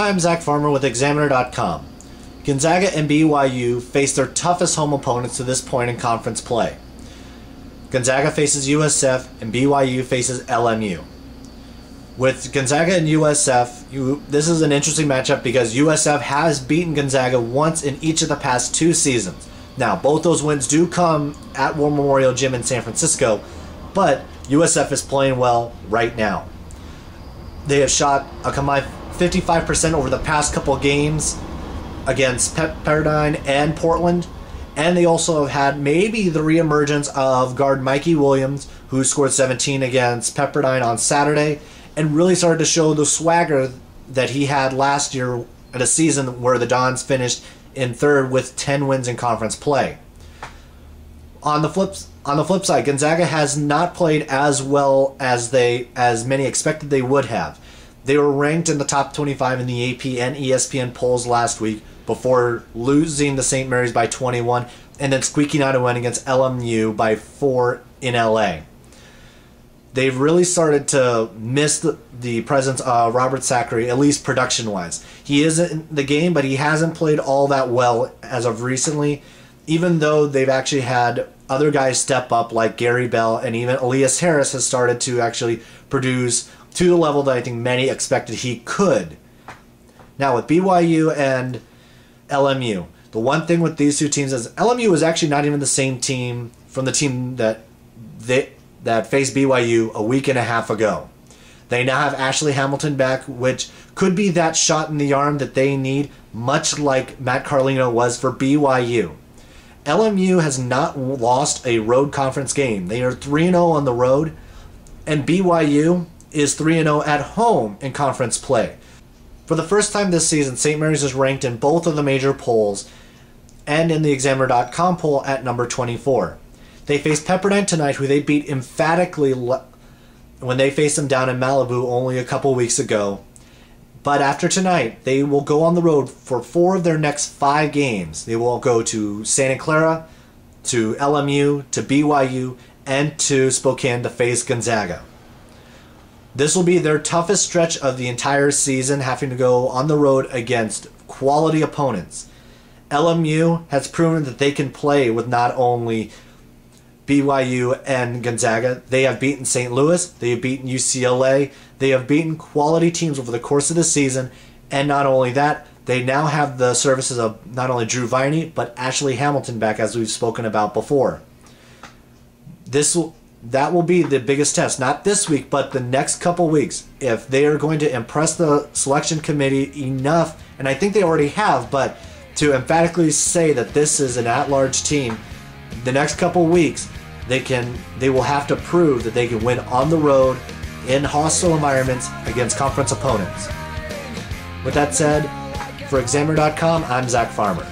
Hi, I'm Zack Farmer with Examiner.com. Gonzaga and BYU face their toughest home opponents to this point in conference play. Gonzaga faces USF and BYU faces LMU. With Gonzaga and USF, this is an interesting matchup because USF has beaten Gonzaga once in each of the past 2 seasons. Now, both those wins do come at War Memorial Gym in San Francisco, but USF is playing well right now. They have shot a combined 55% over the past couple of games against Pepperdine and Portland, and they also have had maybe the reemergence of guard Mikey Williams, who scored 17 against Pepperdine on Saturday and really started to show the swagger that he had last year at a season where the Dons finished in 3rd with 10 wins in conference play. On the flip side, Gonzaga has not played as well as many expected they would have. They were ranked in the top 25 in the AP and ESPN polls last week before losing to St. Mary's by 21 and then squeaking out a win against LMU by 4 in LA. They've really started to miss the presence of Robert Sacre, at least production-wise. He is in the game, but he hasn't played all that well as of recently, even though they've actually had other guys step up like Gary Bell, and even Elias Harris has started to actually produce to the level that I think many expected he could. Now with BYU and LMU, the one thing with these two teams is LMU is actually not even the same team from the team that faced BYU a week and a half ago. They now have Ashley Hamilton back, which could be that shot in the arm that they need, much like Matt Carlino was for BYU. LMU has not lost a road conference game. They are 3-0 on the road, and BYU is 3-0 at home in conference play. For the first time this season, St. Mary's is ranked in both of the major polls and in the Examiner.com poll at number 24. They face Pepperdine tonight, who they beat emphatically when they faced them down in Malibu only a couple weeks ago. But after tonight, they will go on the road for 4 of their next 5 games. They will go to Santa Clara, to LMU, to BYU, and to Spokane to face Gonzaga. This will be their toughest stretch of the entire season, having to go on the road against quality opponents. LMU has proven that they can play with not only BYU and Gonzaga. They have beaten St. Louis, they have beaten UCLA, they have beaten quality teams over the course of the season, and not only that, they now have the services of not only Drew Viney, but Ashley Hamilton back, as we've spoken about before. That will be the biggest test, not this week, but the next couple weeks. If they are going to impress the selection committee enough, and I think they already have, but to emphatically say that this is an at-large team, the next couple weeks, they will have to prove that they can win on the road in hostile environments against conference opponents. With that said, for Examiner.com, I'm Zack Farmer.